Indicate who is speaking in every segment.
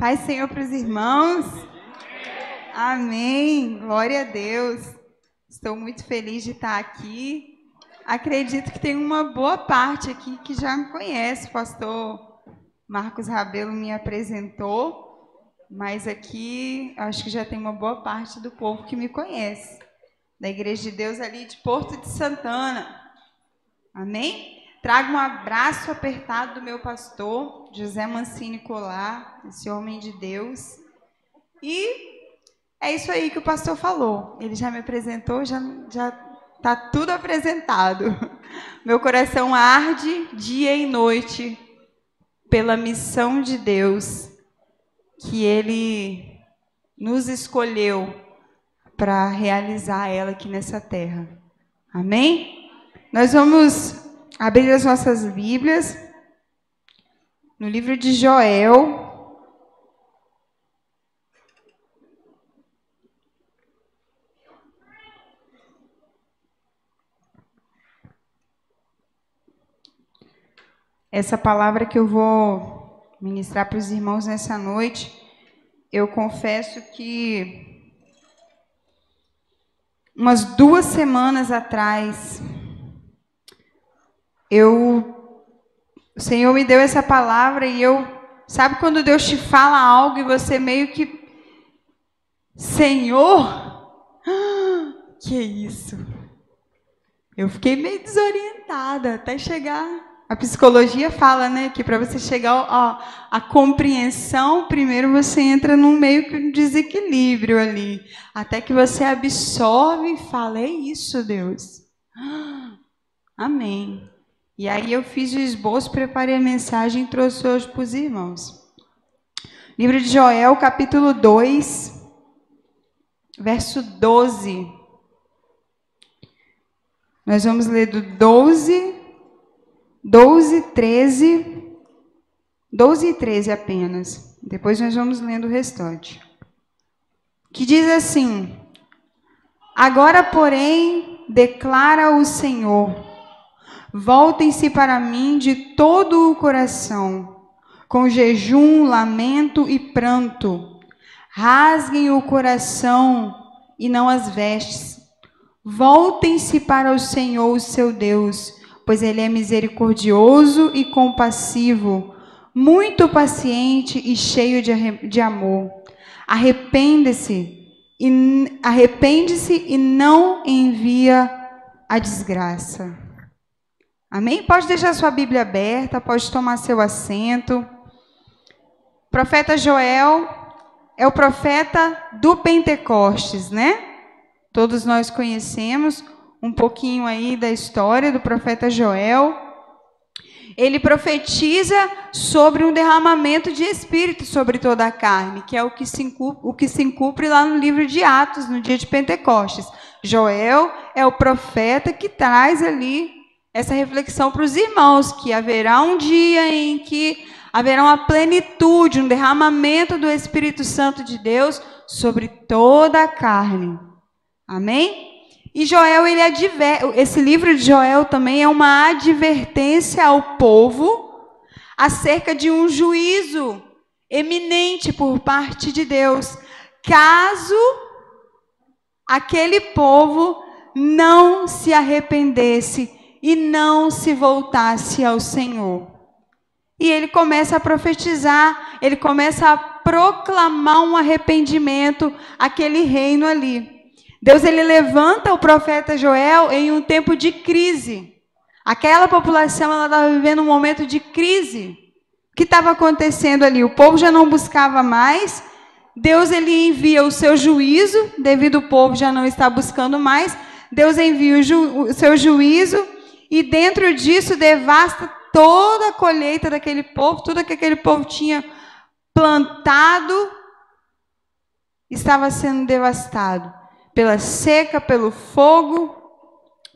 Speaker 1: Paz, Senhor, para os irmãos. Amém. Glória a Deus. Estou muito feliz de estar aqui. Acredito que tem uma boa parte aqui que já me conhece. O pastor Marcos Rabelo me apresentou, mas aqui acho que já tem uma boa parte do povo que me conhece, da Igreja de Deus ali de Porto de Santana. Amém? Trago um abraço apertado do meu pastor, José Mancini Colar, esse homem de Deus. E é isso aí que o pastor falou. Ele já me apresentou, já está tudo apresentado. Meu coração arde dia e noite pela missão de Deus que Ele nos escolheu para realizar ela aqui nessa terra. Amém? Nós vamos abrir as nossas Bíblias no livro de Joel. Essa palavra que eu vou ministrar para os irmãos nessa noite, eu confesso que umas 2 semanas atrás, o Senhor me deu essa palavra e sabe quando Deus te fala algo e você meio que, Senhor, que isso? Eu fiquei meio desorientada até chegar. A psicologia fala, né, que para você chegar à compreensão, primeiro você entra num meio que um desequilíbrio ali, até que você absorve e fala, é isso, Deus. Amém. E aí eu fiz o esboço, preparei a mensagem e trouxe hoje para os irmãos. Livro de Joel, capítulo 2, verso 12. Nós vamos ler do 12, 13 e 13 apenas. Depois nós vamos lendo o restante. Que diz assim: agora, porém, declara o Senhor, voltem-se para mim de todo o coração, com jejum, lamento e pranto. Rasguem o coração e não as vestes. Voltem-se para o Senhor, o seu Deus, pois Ele é misericordioso e compassivo, muito paciente e cheio de amor. Arrepende-se e não envia a desgraça. Amém? Pode deixar sua Bíblia aberta, pode tomar seu assento. O profeta Joel é o profeta do Pentecostes, né? Todos nós conhecemos um pouquinho aí da história do profeta Joel. Ele profetiza sobre um derramamento de Espírito sobre toda a carne, que é o que se cumpre lá no livro de Atos, no dia de Pentecostes. Joel é o profeta que traz ali essa reflexão para os irmãos, que haverá um dia em que haverá uma plenitude, um derramamento do Espírito Santo de Deus sobre toda a carne. Amém? E Joel, esse livro de Joel também é uma advertência ao povo acerca de um juízo eminente por parte de Deus, caso aquele povo não se arrependesse e não se voltasse ao Senhor. E ele começa a profetizar, ele começa a proclamar um arrependimento àquele reino ali. Deus, ele levanta o profeta Joel em um tempo de crise. Aquela população, ela estava vivendo um momento de crise. O que estava acontecendo ali? O povo já não buscava mais. Deus, ele envia o seu juízo, devido ao povo já não estar buscando mais. Deus envia o seu juízo e dentro disso devasta toda a colheita daquele povo, tudo que aquele povo tinha plantado estava sendo devastado. Pela seca, pelo fogo,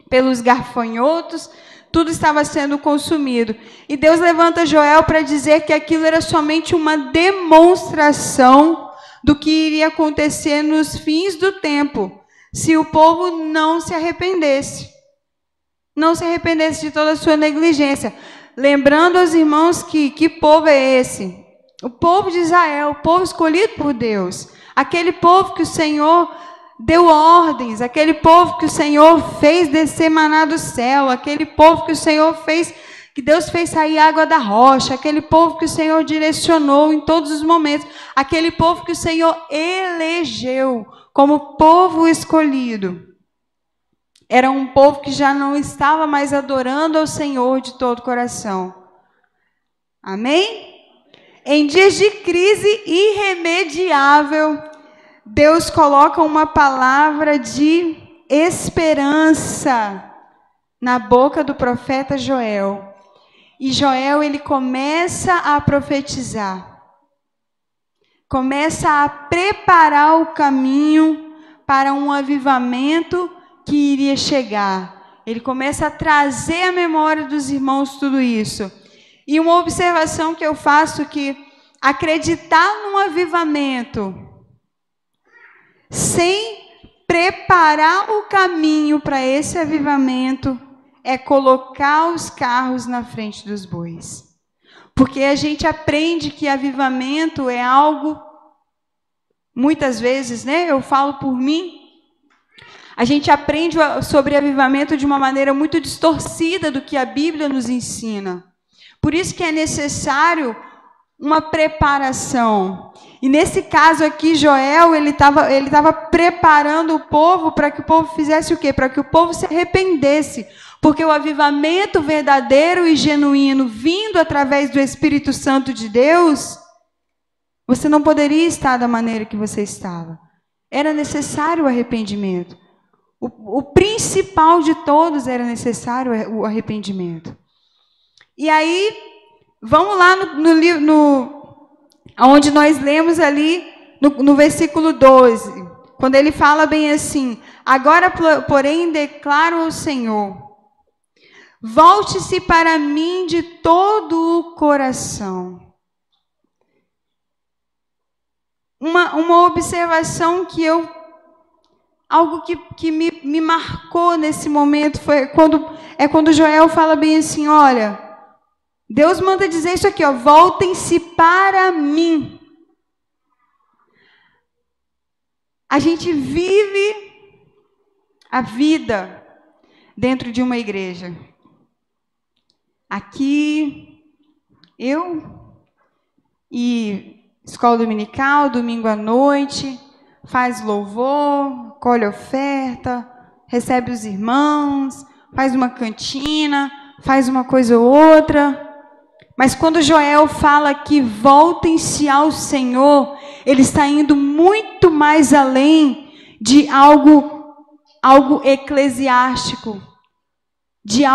Speaker 1: pelos gafanhotos, tudo estava sendo consumido. E Deus levanta Joel para dizer que aquilo era somente uma demonstração do que iria acontecer nos fins do tempo, se o povo não se arrependesse. Não se arrependesse de toda a sua negligência. Lembrando aos irmãos que povo é esse? O povo de Israel, o povo escolhido por Deus. Aquele povo que o Senhor deu ordens, aquele povo que o Senhor fez descer maná do céu, aquele povo que o Senhor fez, que Deus fez sair água da rocha, aquele povo que o Senhor direcionou em todos os momentos, aquele povo que o Senhor elegeu como povo escolhido. Era um povo que já não estava mais adorando ao Senhor de todo o coração. Amém? Em dias de crise irremediável, Deus coloca uma palavra de esperança na boca do profeta Joel. E Joel, ele começa a profetizar. Começa a preparar o caminho para um avivamento que iria chegar. Ele começa a trazer à memória dos irmãos tudo isso. E uma observação que eu faço, que acreditar num avivamento sem preparar o caminho para esse avivamento é colocar os carros na frente dos bois. Porque a gente aprende que avivamento é algo, muitas vezes, né? Eu falo por mim, a gente aprende sobre avivamento de uma maneira muito distorcida do que a Bíblia nos ensina. Por isso que é necessário uma preparação. E nesse caso aqui, Joel, ele estava preparando o povo para que o povo fizesse o quê? Para que o povo se arrependesse. Porque o avivamento verdadeiro e genuíno, vindo através do Espírito Santo de Deus, você não poderia estar da maneira que você estava. Era necessário o arrependimento. O principal de todos era necessário o arrependimento. E aí, vamos lá onde nós lemos ali no versículo 12, quando ele fala bem assim: agora, porém, declaro ao Senhor, volte-se para mim de todo o coração. Uma observação que algo que me marcou nesse momento foi quando Joel fala bem assim: olha, Deus manda dizer isso aqui, ó, voltem-se para mim. A gente vive a vida dentro de uma igreja. Aqui, eu e escola dominical, domingo à noite, faz louvor, colhe oferta, recebe os irmãos, faz uma cantina, faz uma coisa ou outra. Mas quando Joel fala que voltem-se ao Senhor, ele está indo muito mais além de algo eclesiástico, de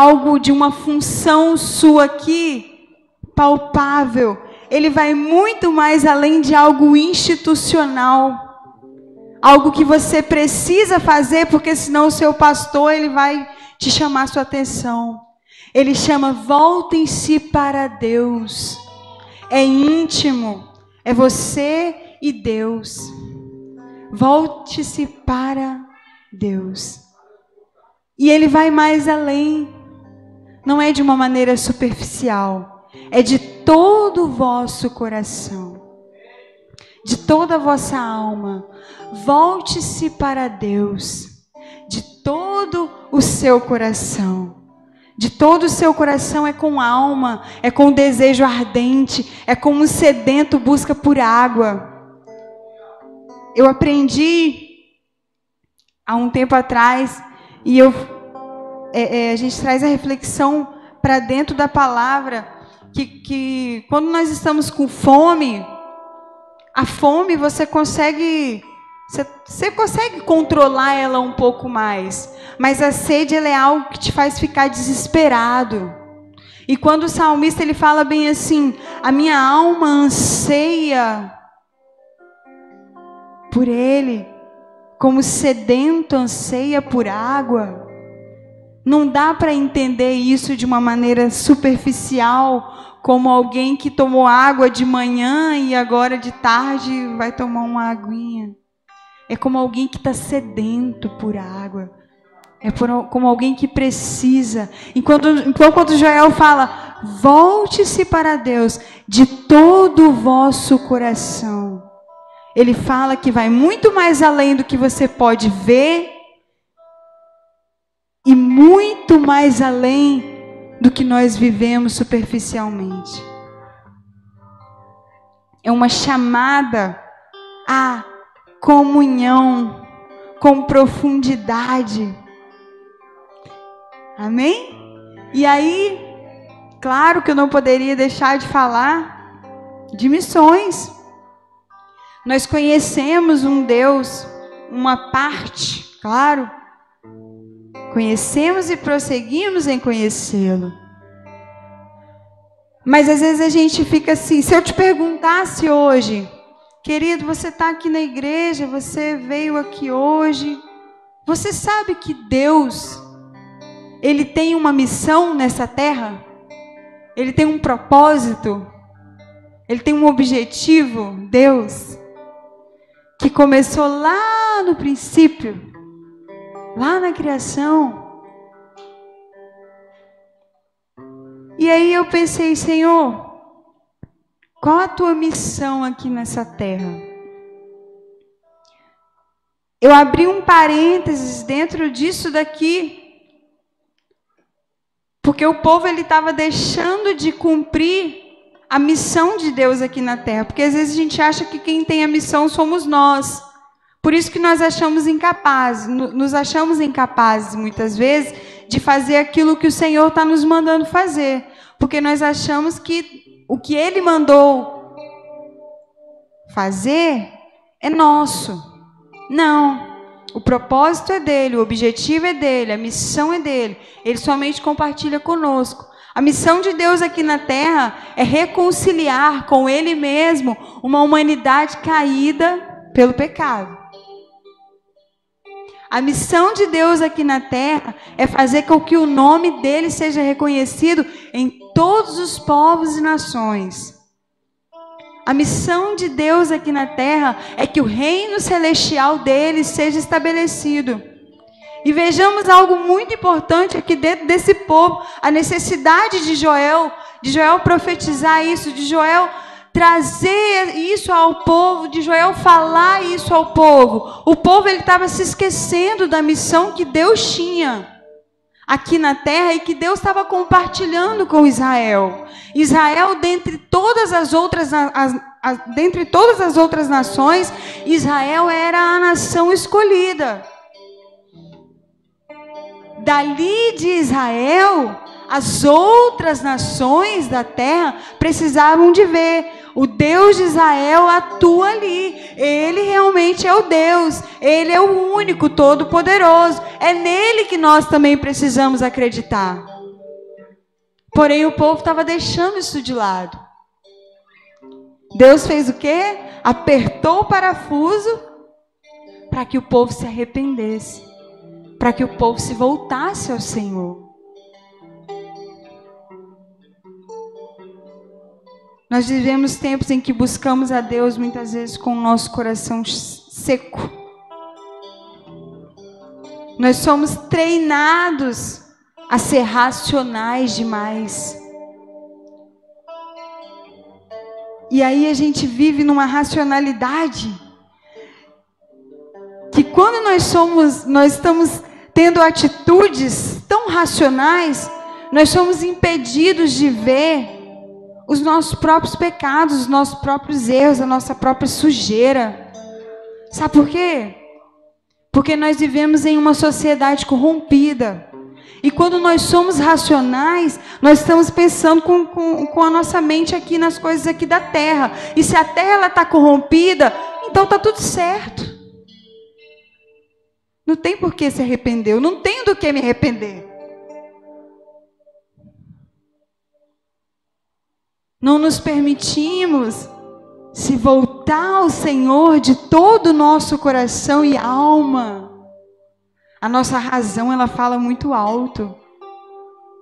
Speaker 1: uma função sua aqui, palpável. Ele vai muito mais além de algo institucional, algo que você precisa fazer, porque senão o seu pastor ele vai te chamar sua atenção. Ele chama, voltem-se para Deus. É íntimo, é você e Deus. Volte-se para Deus. E ele vai mais além. Não é de uma maneira superficial. É de todo o vosso coração. De toda a vossa alma. Volte-se para Deus. De todo o seu coração. De todo o seu coração, é com alma, é com desejo ardente, é como um sedento busca por água. Eu aprendi há um tempo atrás, e a gente traz a reflexão para dentro da palavra, que quando nós estamos com fome, a fome você consegue controlar ela um pouco mais. Mas a sede, ela é algo que te faz ficar desesperado. E quando o salmista ele fala bem assim: a minha alma anseia por ele, como sedento anseia por água. Não dá para entender isso de uma maneira superficial, como alguém que tomou água de manhã e agora de tarde vai tomar uma aguinha. É como alguém que está sedento por água. como alguém que precisa. Então, quando Joel fala, volte-se para Deus de todo o vosso coração, ele fala que vai muito mais além do que você pode ver e muito mais além do que nós vivemos superficialmente. É uma chamada à comunhão com profundidade. Amém? E aí, claro que eu não poderia deixar de falar de missões. Nós conhecemos um Deus, uma parte, claro. Conhecemos e prosseguimos em conhecê-lo. Mas às vezes a gente fica assim, se eu te perguntasse hoje, querido, você está aqui na igreja, você veio aqui hoje, você sabe que Deus, Ele tem uma missão nessa terra? Ele tem um propósito? Ele tem um objetivo? Deus, que começou lá no princípio, lá na criação. E aí eu pensei, Senhor, qual a tua missão aqui nessa terra? Eu abri um parênteses dentro disso daqui, porque o povo ele estava deixando de cumprir a missão de Deus aqui na terra, porque às vezes a gente acha que quem tem a missão somos nós. Por isso que nós achamos incapazes, nos achamos incapazes muitas vezes de fazer aquilo que o Senhor está nos mandando fazer, porque nós achamos que o que Ele mandou fazer é nosso. Não, o propósito é dele, o objetivo é dele, a missão é dele. Ele somente compartilha conosco. A missão de Deus aqui na terra é reconciliar com Ele mesmo uma humanidade caída pelo pecado. A missão de Deus aqui na terra é fazer com que o nome dele seja reconhecido em todos os povos e nações. A missão de Deus aqui na terra é que o reino celestial dele seja estabelecido. E vejamos algo muito importante aqui dentro desse povo, a necessidade de Joel profetizar isso, de Joel trazer isso ao povo, de Joel falar isso ao povo. O povo ele estava se esquecendo da missão que Deus tinha aqui na terra e que Deus estava compartilhando com Israel. Israel, dentre todas as outras nações, Israel era a nação escolhida. Dali de Israel, as outras nações da terra precisavam de ver. O Deus de Israel atua ali. Ele realmente é o Deus. Ele é o único, todo-poderoso. É nele que nós também precisamos acreditar. Porém, o povo estava deixando isso de lado. Deus fez o quê? Apertou o parafuso para que o povo se arrependesse. Para que o povo se voltasse ao Senhor. Nós vivemos tempos em que buscamos a Deus muitas vezes com o nosso coração seco. Nós somos treinados a ser racionais demais. E aí a gente vive numa racionalidade que quando nós estamos tendo atitudes tão racionais, nós somos impedidos de ver os nossos próprios pecados, os nossos próprios erros, a nossa própria sujeira. Sabe por quê? Porque nós vivemos em uma sociedade corrompida. E quando nós somos racionais, nós estamos pensando com a nossa mente aqui nas coisas aqui da terra. E se a terra está corrompida, então está tudo certo. Não tem por que se arrepender. Eu não tenho do que me arrepender. Não nos permitimos se voltar ao Senhor de todo o nosso coração e alma. A nossa razão, ela fala muito alto.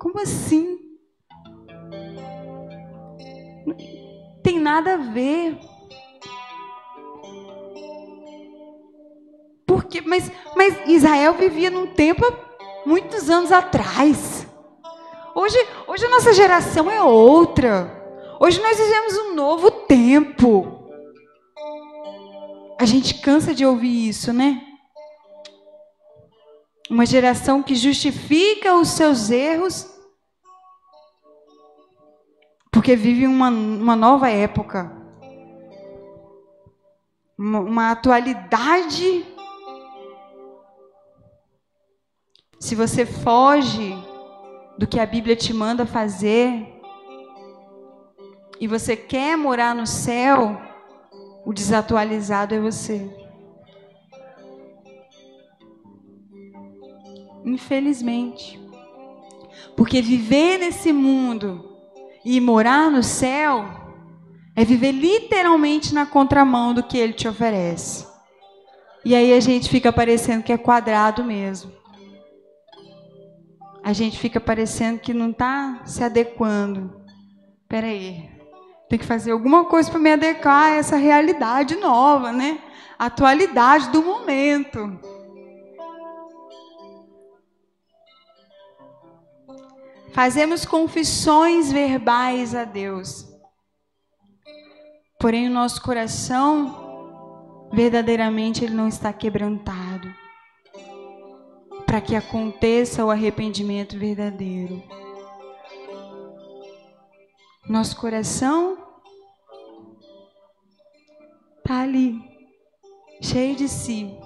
Speaker 1: Como assim? Não tem nada a ver. Porque, mas Israel vivia num tempo muitos anos atrás. Hoje a nossa geração é outra. Hoje nós vivemos um novo tempo. A gente cansa de ouvir isso, né? Uma geração que justifica os seus erros porque vive uma nova época. Uma atualidade. Se você foge do que a Bíblia te manda fazer e você quer morar no céu, o desatualizado é você. Infelizmente. Porque viver nesse mundo e morar no céu é viver literalmente na contramão do que ele te oferece. E aí a gente fica parecendo que é quadrado mesmo. A gente fica parecendo que não está se adequando. Espera aí, tem que fazer alguma coisa para me adequar a essa realidade nova, né? A atualidade do momento. Fazemos confissões verbais a Deus. Porém, o nosso coração, verdadeiramente, ele não está quebrantado. Para que aconteça o arrependimento verdadeiro. Nosso coração está ali, cheio de si.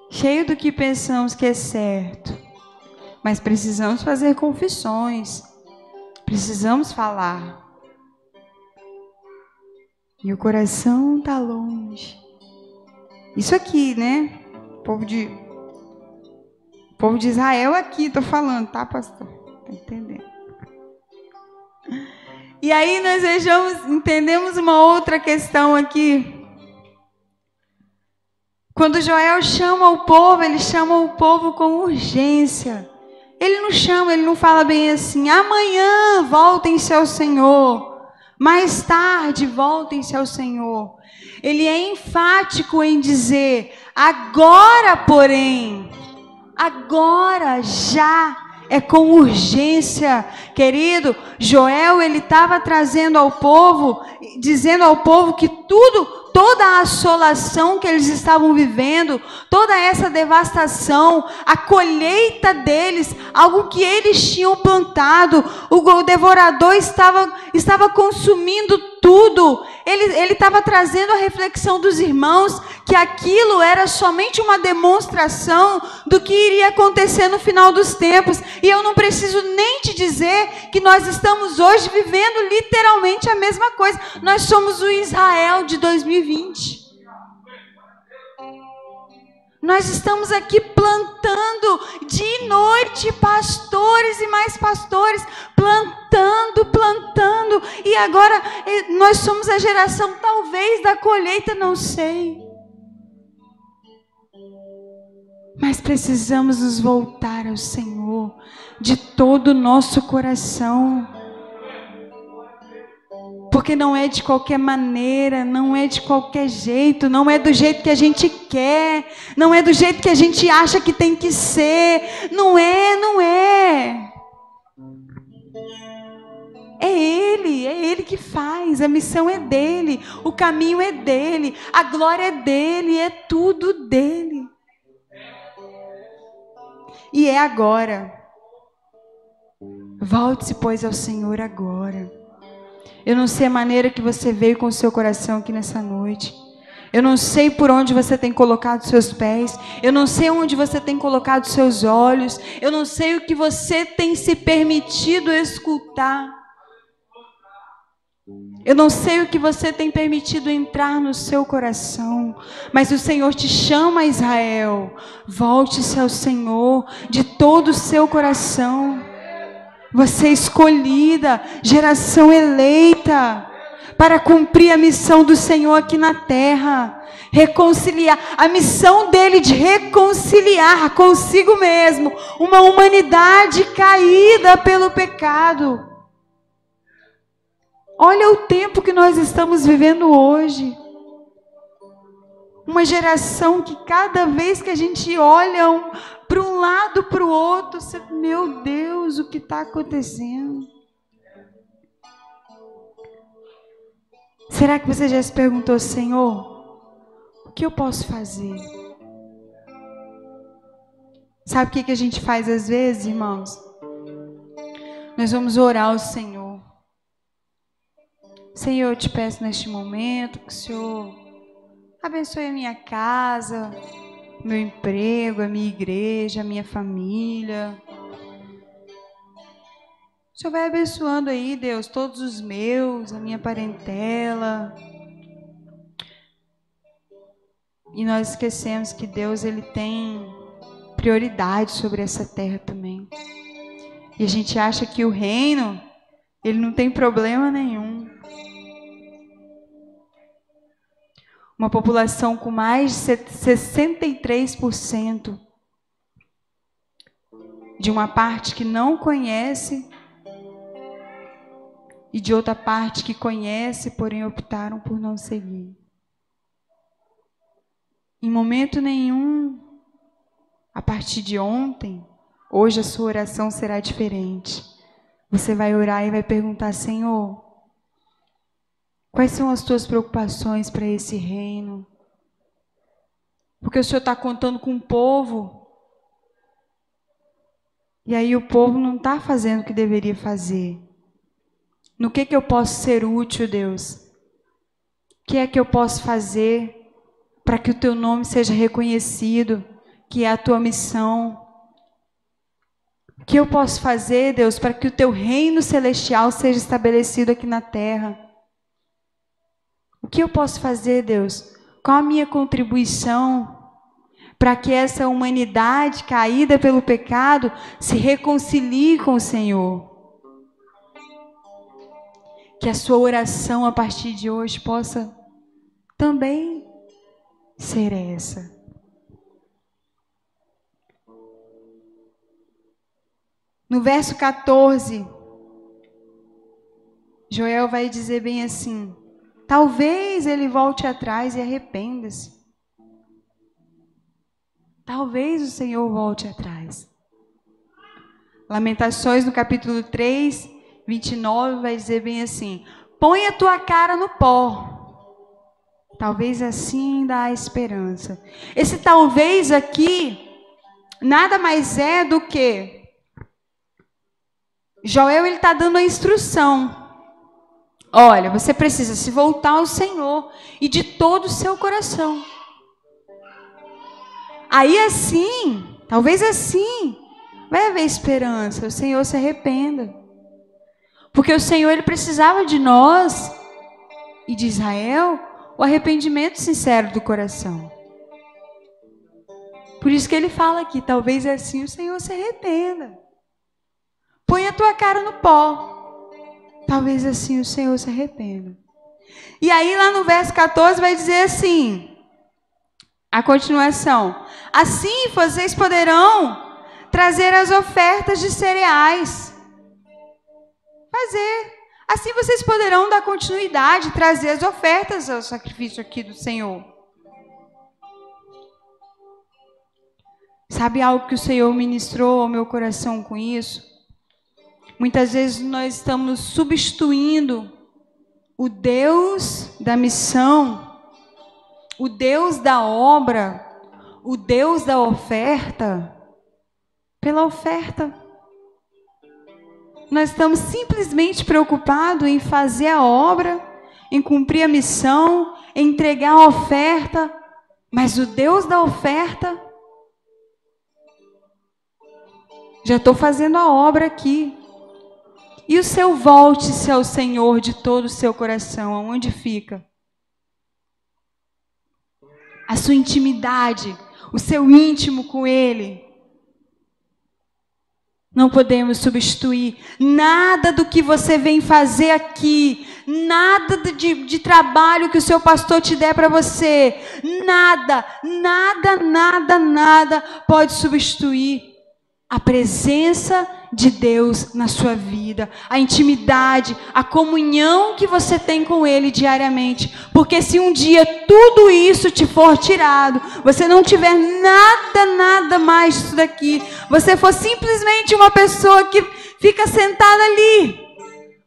Speaker 1: Cheio do que pensamos que é certo. Mas precisamos fazer confissões. Precisamos falar. E o coração está longe. Isso aqui, né? O povo de Israel aqui, estou falando, tá, pastor? Está entendendo? E aí nós entendemos uma outra questão aqui. Quando Joel chama o povo, ele chama o povo com urgência. Ele não chama, ele não fala bem assim, amanhã voltem-se ao Senhor, mais tarde voltem-se ao Senhor. Ele é enfático em dizer, agora porém, agora já é com urgência. Querido, Joel, ele estava trazendo ao povo, dizendo ao povo que toda a assolação que eles estavam vivendo, toda essa devastação, a colheita deles, algo que eles tinham plantado, o devorador estava consumindo tudo. Ele estava trazendo a reflexão dos irmãos que aquilo era somente uma demonstração do que iria acontecer no final dos tempos. E eu não preciso nem te dizer que nós estamos hoje vivendo literalmente a mesma coisa. Nós somos o Israel de 2020. Nós estamos aqui plantando dia e noite, pastores e mais pastores, plantando. E agora nós somos a geração talvez da colheita, não sei. Mas precisamos nos voltar ao Senhor de todo o nosso coração. Porque não é de qualquer maneira, não é de qualquer jeito, não é do jeito que a gente quer, não é do jeito que a gente acha que tem que ser. Não é. É Ele que faz, a missão é dEle, o caminho é dEle, a glória é dEle, é tudo dEle. E é agora. Volte-se, pois, ao Senhor agora. Eu não sei a maneira que você veio com o seu coração aqui nessa noite. Eu não sei por onde você tem colocado seus pés. Eu não sei onde você tem colocado seus olhos. Eu não sei o que você tem se permitido escutar. Eu não sei o que você tem permitido entrar no seu coração. Mas o Senhor te chama, Israel. Volte-se ao Senhor de todo o seu coração. Você é escolhida, geração eleita, para cumprir a missão do Senhor aqui na terra. Reconciliar, a missão dele de reconciliar consigo mesmo uma humanidade caída pelo pecado. Olha o tempo que nós estamos vivendo hoje. Uma geração que cada vez que a gente olha para um lado para o outro. Você, meu Deus, o que está acontecendo? Será que você já se perguntou, Senhor, o que eu posso fazer? Sabe o que a gente faz às vezes, irmãos? Nós vamos orar ao Senhor. Senhor, eu te peço neste momento que o Senhor abençoe a minha casa, meu emprego, a minha igreja, a minha família. O Senhor vai abençoando aí, Deus, todos os meus, a minha parentela. E nós esquecemos que Deus, Ele tem prioridade sobre essa terra também. E a gente acha que o reino, ele não tem problema nenhum. Uma população com mais de 63% de uma parte que não conhece e de outra parte que conhece, porém optaram por não seguir. Em momento nenhum, a partir de ontem, hoje a sua oração será diferente. Você vai orar e vai perguntar, Senhor, quais são as tuas preocupações para esse reino? Porque o Senhor está contando com o povo. E aí o povo não está fazendo o que deveria fazer. No que eu posso ser útil, Deus? O que é que eu posso fazer para que o teu nome seja reconhecido, que é a tua missão? O que eu posso fazer, Deus, para que o teu reino celestial seja estabelecido aqui na terra? O que eu posso fazer, Deus? Qual a minha contribuição para que essa humanidade caída pelo pecado se reconcilie com o Senhor? Que a sua oração a partir de hoje possa também ser essa. No verso 14, Joel vai dizer bem assim: talvez ele volte atrás e arrependa-se. Talvez o Senhor volte atrás. Lamentações no capítulo 3, 29 vai dizer bem assim: põe a tua cara no pó. Talvez assim ainda há esperança. Esse talvez aqui nada mais é do que Joel, ele está dando a instrução. Olha, você precisa se voltar ao Senhor e de todo o seu coração. Aí assim, talvez assim, vai haver esperança. O Senhor se arrependa. Porque o Senhor, ele precisava de nós e de Israel o arrependimento sincero do coração. Por isso que ele fala aqui, talvez assim o Senhor se arrependa. Põe a tua cara no pó. Talvez assim o Senhor se arrependa. E aí lá no verso 14 vai dizer assim, a continuação: assim vocês poderão trazer as ofertas de cereais. Assim vocês poderão dar continuidade, trazer as ofertas ao sacrifício aqui do Senhor. Sabe algo que o Senhor ministrou ao meu coração com isso? Muitas vezes nós estamos substituindo o Deus da missão, o Deus da obra, o Deus da oferta, pela oferta. Nós estamos simplesmente preocupados em fazer a obra, em cumprir a missão, em entregar a oferta, mas o Deus da oferta, já estou fazendo a obra aqui. E o seu volte-se ao Senhor de todo o seu coração, aonde fica? A sua intimidade, o seu íntimo com Ele. Não podemos substituir nada do que você vem fazer aqui, nada de trabalho que o seu pastor te der para você, nada pode substituir a presença de Deus na sua vida, a intimidade, a comunhão que você tem com Ele diariamente. Porque se um dia tudo isso te for tirado, você não tiver nada mais disso daqui, você for simplesmente uma pessoa que fica sentada ali,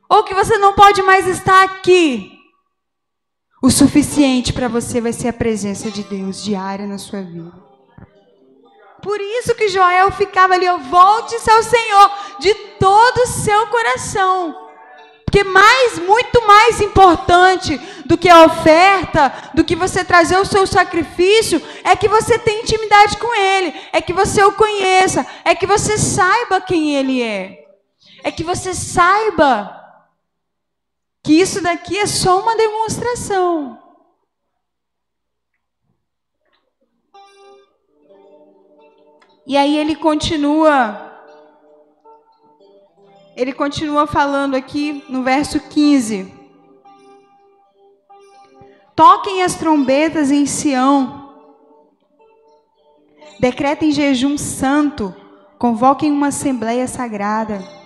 Speaker 1: ou que você não pode mais estar aqui, o suficiente para você vai ser a presença de Deus diária na sua vida. Por isso que Joel ficava ali, volte-se ao Senhor de todo o seu coração. Porque muito mais importante do que a oferta, do que você trazer o seu sacrifício, é que você tenha intimidade com Ele, é que você o conheça, é que você saiba quem Ele é que você saiba que isso daqui é só uma demonstração. E aí ele continua falando aqui no verso 15. Toquem as trombetas em Sião. Decretem jejum santo. Convoquem uma assembleia sagrada.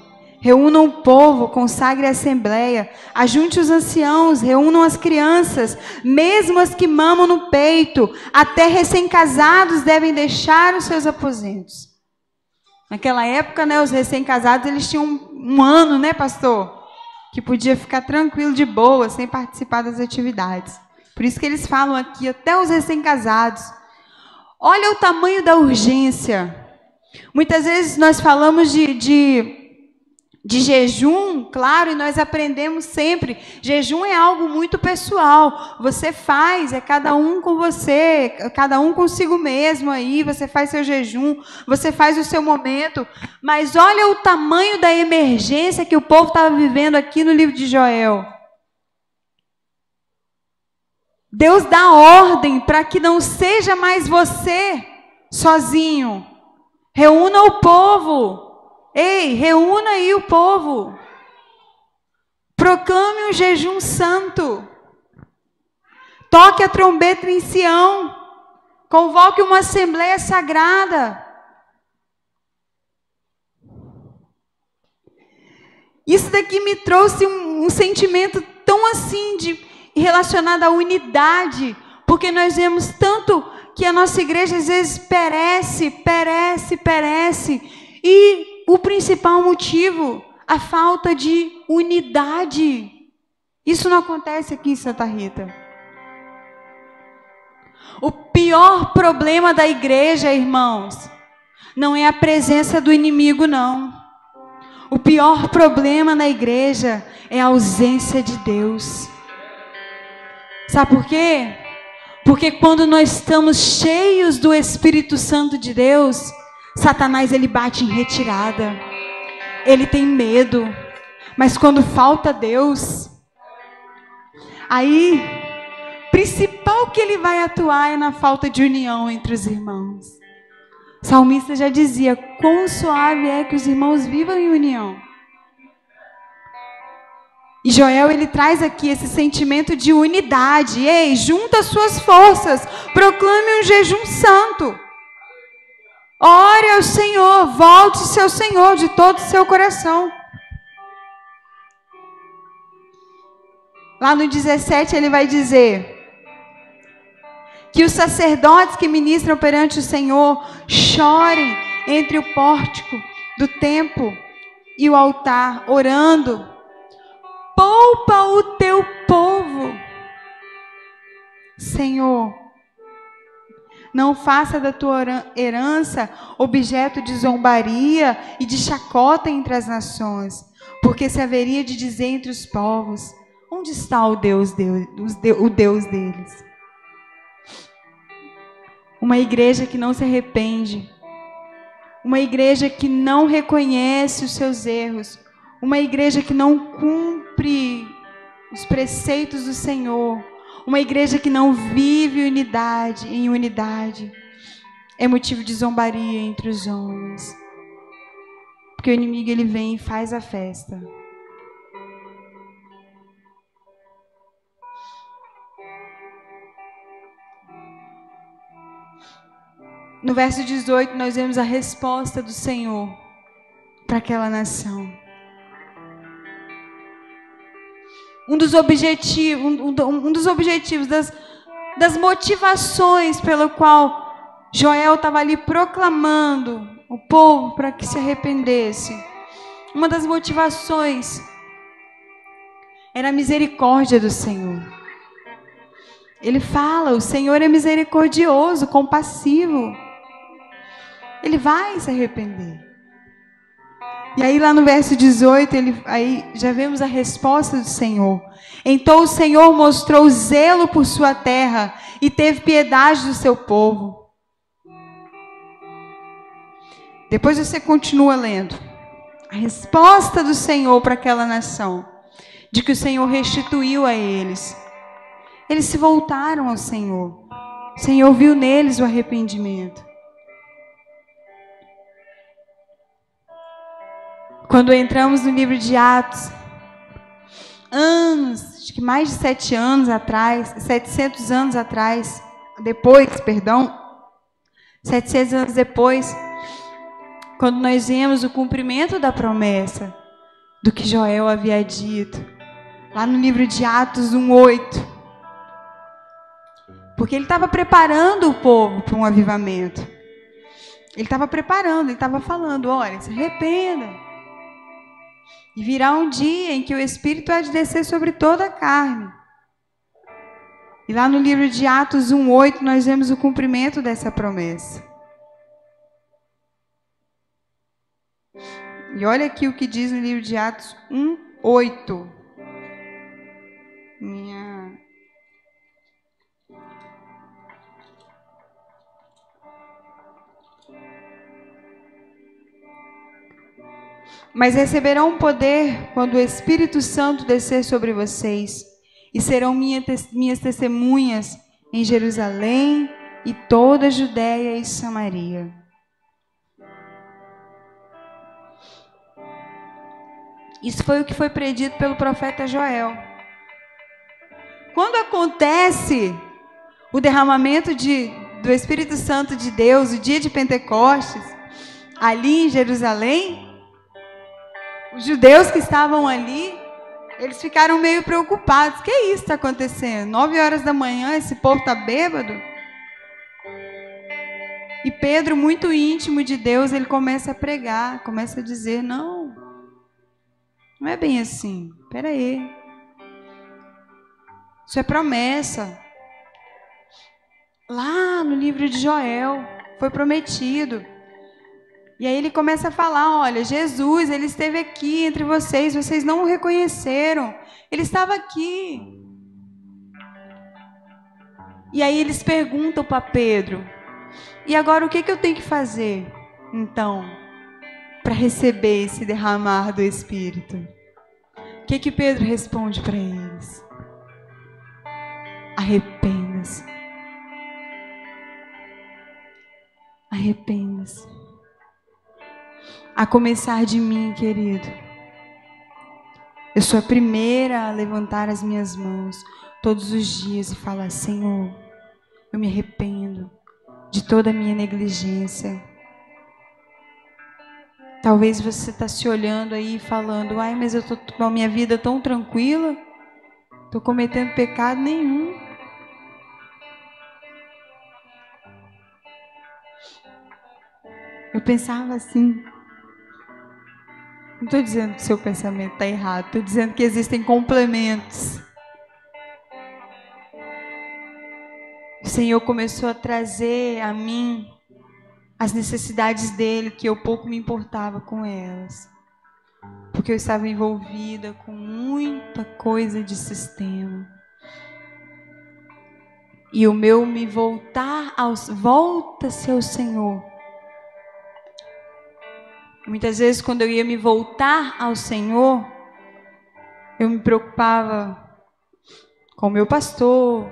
Speaker 1: Reúnam o povo, consagre a assembleia. Ajunte os anciãos, reúnam as crianças, mesmo as que mamam no peito. Até recém-casados devem deixar os seus aposentos. Naquela época, né, os recém-casados, eles tinham um ano, né, pastor? Que podia ficar tranquilo, de boa, sem participar das atividades. Por isso que eles falam aqui, até os recém-casados. Olha o tamanho da urgência. Muitas vezes nós falamos de jejum, claro, e nós aprendemos sempre. Jejum é algo muito pessoal. Você faz, é cada um com você, cada um consigo mesmo aí. Você faz seu jejum, você faz o seu momento. Mas olha o tamanho da emergência que o povo estava vivendo aqui no livro de Joel. Deus dá ordem para que não seja mais você sozinho. Reúna o povo. Ei, reúna aí o povo. Proclame um jejum santo. Toque a trombeta em Sião. Convoque uma assembleia sagrada. Isso daqui me trouxe um sentimento tão assim relacionado à unidade, porque nós vemos tanto que a nossa igreja às vezes perece, e o principal motivo, a falta de unidade. Isso não acontece aqui em Santa Rita. O pior problema da igreja, irmãos, não é a presença do inimigo, não. O pior problema na igreja é a ausência de Deus. Sabe por quê? Porque quando nós estamos cheios do Espírito Santo de Deus, Satanás, ele bate em retirada. Ele tem medo. Mas quando falta Deus, aí, principal que ele vai atuar é na falta de união entre os irmãos. O salmista já dizia, quão suave é que os irmãos vivam em união. E Joel, ele traz aqui esse sentimento de unidade. Ei, junta as suas forças, proclame um jejum santo. Ore ao Senhor, volte-se ao Senhor de todo o seu coração. Lá no 17 ele vai dizer que os sacerdotes que ministram perante o Senhor chorem entre o pórtico do templo e o altar, orando. Poupa o teu povo, Senhor. Não faça da tua herança objeto de zombaria e de chacota entre as nações, porque se haveria de dizer entre os povos, onde está o Deus deles? Uma igreja que não se arrepende, uma igreja que não reconhece os seus erros, uma igreja que não cumpre os preceitos do Senhor, uma igreja que não vive em unidade, é motivo de zombaria entre os homens. Porque o inimigo, ele vem e faz a festa. No verso 18, nós vemos a resposta do Senhor para aquela nação. Um dos objetivos, das motivações pelo qual Joel estava ali proclamando o povo para que se arrependesse. Uma das motivações era a misericórdia do Senhor. Ele fala, o Senhor é misericordioso, compassivo. Ele vai se arrepender. E aí lá no verso 18, aí já vemos a resposta do Senhor. Então o Senhor mostrou zelo por sua terra e teve piedade do seu povo. Depois você continua lendo. A resposta do Senhor para aquela nação, de que o Senhor restituiu a eles. Eles se voltaram ao Senhor. O Senhor viu neles o arrependimento. Quando entramos no livro de Atos, acho que mais de 700 anos atrás, 700 anos depois, quando nós vemos o cumprimento da promessa do que Joel havia dito, lá no livro de Atos 1:8, porque ele estava preparando o povo para um avivamento. Ele estava preparando, ele estava falando, olha, se arrependa. E virá um dia em que o Espírito há de descer sobre toda a carne. E lá no livro de Atos 1:8 nós vemos o cumprimento dessa promessa. E olha aqui o que diz no livro de Atos 1:8. Mas receberão poder quando o Espírito Santo descer sobre vocês, e serão minhas testemunhas em Jerusalém e toda a Judéia e Samaria. Isso foi o que foi predito pelo profeta Joel. Quando acontece o derramamento do Espírito Santo de Deus, o dia de Pentecostes, ali em Jerusalém, os judeus que estavam ali, eles ficaram meio preocupados. O que é isso que está acontecendo? 9 horas da manhã, esse povo está bêbado? E Pedro, muito íntimo de Deus, ele começa a pregar, começa a dizer, não é bem assim. Espera aí. Isso é promessa. Lá no livro de Joel, foi prometido. E aí ele começa a falar, olha, Jesus, ele esteve aqui entre vocês, vocês não o reconheceram. Ele estava aqui. E aí eles perguntam para Pedro, e agora o que eu tenho que fazer, então, para receber esse derramar do Espírito? O que Pedro responde para eles? Arrependa-se. Arrependa-se. A começar de mim, querido. Eu sou a primeira a levantar as minhas mãos todos os dias e falar, Senhor, eu me arrependo de toda a minha negligência. Talvez você está se olhando aí e falando, ai, mas eu estou com a minha vida tão tranquila, estou cometendo pecado nenhum. Eu pensava assim. Não estou dizendo que seu pensamento está errado, estou dizendo que existem complementos. O Senhor começou a trazer a mim as necessidades dele, que eu pouco me importava com elas. Porque eu estava envolvida com muita coisa de sistema. E o meu me volta-se ao Senhor. Muitas vezes, quando eu ia me voltar ao Senhor, eu me preocupava com o meu pastor,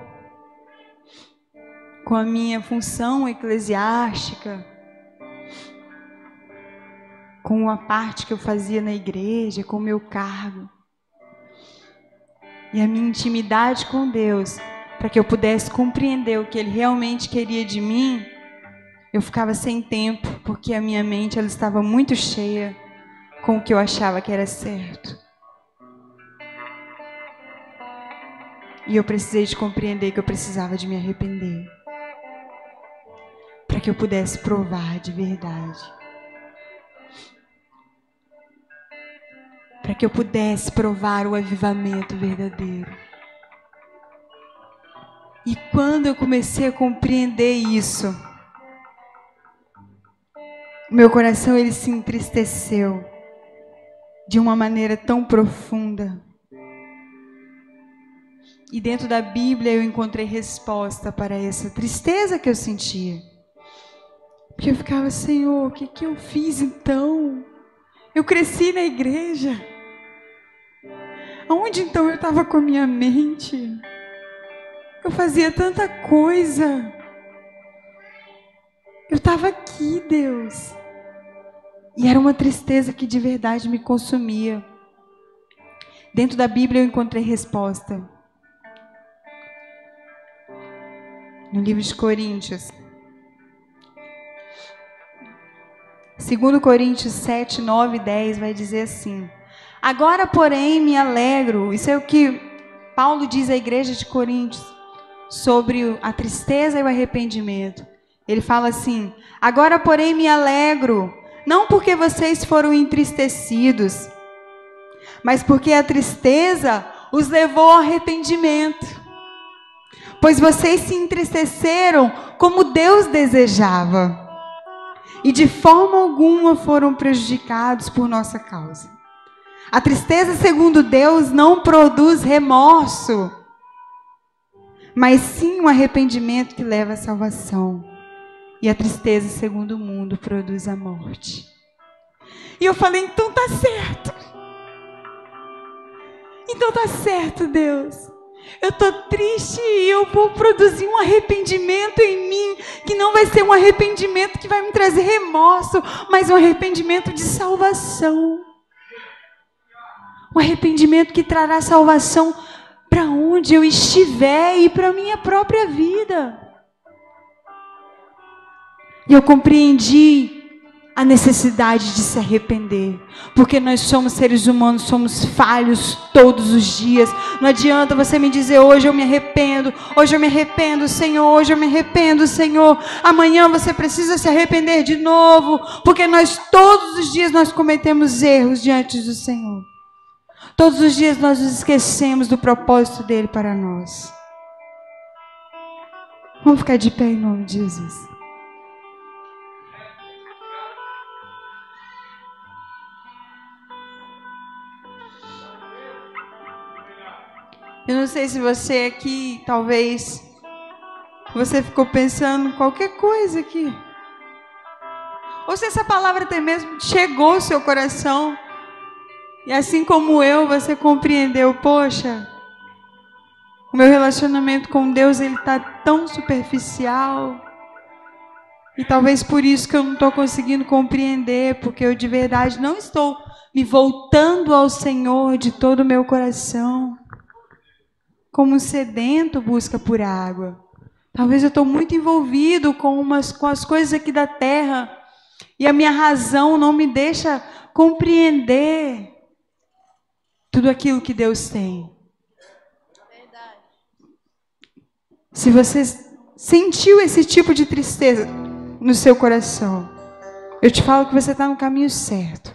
Speaker 1: com a minha função eclesiástica, com a parte que eu fazia na igreja, com o meu cargo. E a minha intimidade com Deus, para que eu pudesse compreender o que Ele realmente queria de mim, eu ficava sem tempo, porque a minha mente ela estava muito cheia com o que eu achava que era certo. E eu precisei de compreender que eu precisava de me arrepender, para que eu pudesse provar de verdade. Para que eu pudesse provar o avivamento verdadeiro. E quando eu comecei a compreender isso, meu coração ele se entristeceu de uma maneira tão profunda. E dentro da Bíblia eu encontrei resposta para essa tristeza que eu sentia. Porque eu ficava, Senhor, o que eu fiz então? Eu cresci na igreja. Aonde então eu estava com a minha mente? Eu fazia tanta coisa. Eu estava aqui, Deus. E era uma tristeza que de verdade me consumia. Dentro da Bíblia eu encontrei resposta. No livro de Coríntios. 2 Coríntios 7, 9 e 10 vai dizer assim: agora, porém, me alegro. Isso é o que Paulo diz à igreja de Coríntios sobre a tristeza e o arrependimento. Ele fala assim: agora, porém, me alegro, não porque vocês foram entristecidos, mas porque a tristeza os levou ao arrependimento. Pois vocês se entristeceram como Deus desejava, e de forma alguma foram prejudicados por nossa causa. A tristeza, segundo Deus, não produz remorso, mas sim um arrependimento que leva à salvação. E a tristeza, segundo o mundo, produz a morte. E eu falei, então tá certo. Então tá certo, Deus. Eu tô triste e eu vou produzir um arrependimento em mim, que não vai ser um arrependimento que vai me trazer remorso, mas um arrependimento de salvação. Um arrependimento que trará salvação para onde eu estiver e para a minha própria vida. E eu compreendi a necessidade de se arrepender, porque nós somos seres humanos, somos falhos todos os dias. Não adianta você me dizer, hoje eu me arrependo, Senhor, hoje eu me arrependo, Senhor. Amanhã você precisa se arrepender de novo, porque nós todos os dias nós cometemos erros diante do Senhor. Todos os dias nós nos esquecemos do propósito dele para nós. Vamos ficar de pé em nome de Jesus. Eu não sei se você aqui, talvez, você ficou pensando em qualquer coisa aqui. Ou se essa palavra até mesmo chegou ao seu coração. E assim como eu, você compreendeu, poxa, o meu relacionamento com Deus, ele está tão superficial. E talvez por isso que eu não estou conseguindo compreender, porque eu de verdade não estou me voltando ao Senhor de todo o meu coração. Como um sedento busca por água. Talvez eu estou muito envolvido com as coisas aqui da terra. E a minha razão não me deixa compreender tudo aquilo que Deus tem. Verdade. Se você sentiu esse tipo de tristeza no seu coração, eu te falo que você está no caminho certo.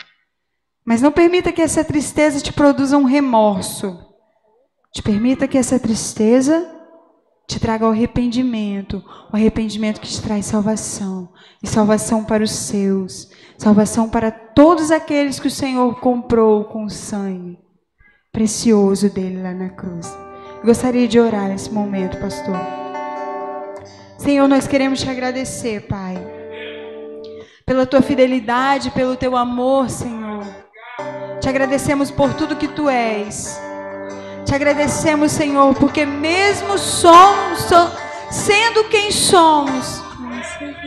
Speaker 1: Mas não permita que essa tristeza te produza um remorso. Te permita que essa tristeza te traga o arrependimento que te traz salvação, e salvação para os seus, salvação para todos aqueles que o Senhor comprou com o sangue precioso dele lá na cruz. Eu gostaria de orar nesse momento, pastor. Senhor, nós queremos te agradecer, Pai, pela tua fidelidade, pelo teu amor, Senhor. Te agradecemos por tudo que tu és. Te agradecemos, Senhor, porque mesmo sendo quem somos,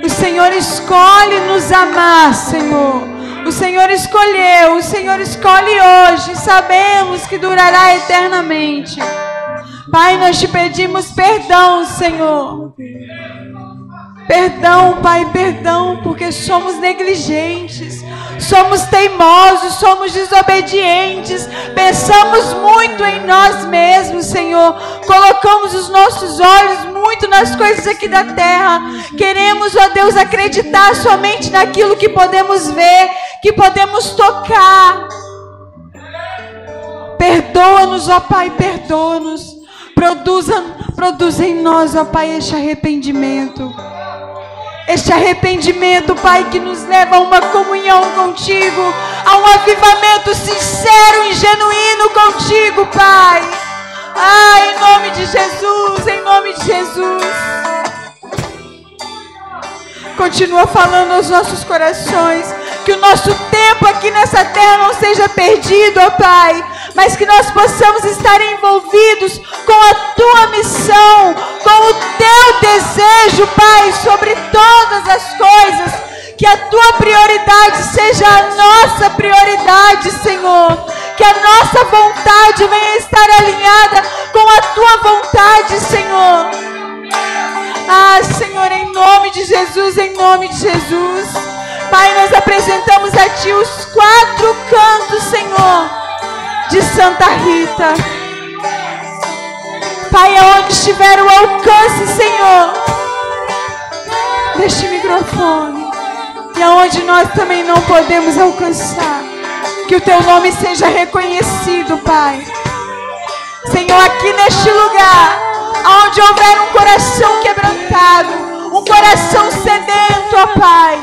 Speaker 1: o Senhor escolhe nos amar, Senhor. O Senhor escolheu, o Senhor escolhe hoje. Sabemos que durará eternamente. Pai, nós te pedimos perdão, Senhor. Perdão, Pai, perdão, porque somos negligentes. somos teimosos, somos desobedientes, pensamos muito em nós mesmos, Senhor. Colocamos os nossos olhos muito nas coisas aqui da terra. Queremos, ó Deus, acreditar somente naquilo que podemos ver, que podemos tocar. Perdoa-nos, ó Pai, perdoa-nos. Produza em nós, ó Pai, este arrependimento. Este arrependimento, Pai, que nos leva a uma comunhão contigo, a um avivamento sincero e genuíno contigo, Pai. Ah, em nome de Jesus, em nome de Jesus. Continua falando aos nossos corações, que o nosso tempo aqui nessa terra não seja perdido, ó Pai, mas que nós possamos estar envolvidos com a Tua missão, com o Teu desejo, Pai, sobre todas as coisas. Que a Tua prioridade seja a nossa prioridade, Senhor. Que a nossa vontade venha estar alinhada com a Tua vontade, Senhor. Ah, Senhor, em nome de Jesus, em nome de Jesus. Pai, nós apresentamos a Ti os 4 cantos, Senhor, de Santa Rita. Pai, aonde estiver o alcance, Senhor, deste microfone, e aonde nós também não podemos alcançar, que o Teu nome seja reconhecido, Pai. Senhor, aqui neste lugar, aonde houver um coração quebrantado, um coração sedento, ó Pai,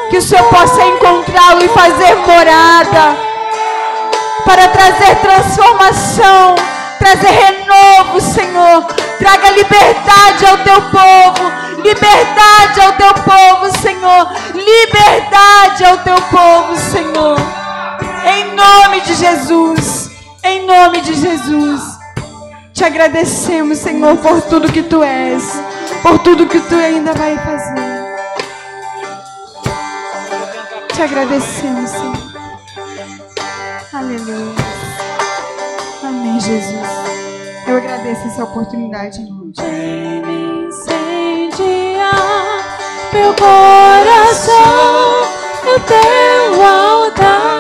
Speaker 1: que o Senhor possa encontrá-lo e fazer morada, para trazer transformação, trazer renovo, Senhor. Traga liberdade ao Teu povo, liberdade ao Teu povo, Senhor, liberdade ao Teu povo, Senhor, em nome de Jesus, em nome de Jesus. Te agradecemos, Senhor, por tudo que Tu és, por tudo que Tu ainda vai fazer. Te agradecemos, Senhor. Aleluia. Amém, Jesus. Eu agradeço essa oportunidade, irmão.
Speaker 2: Vem incendiar meu coração no Teu altar.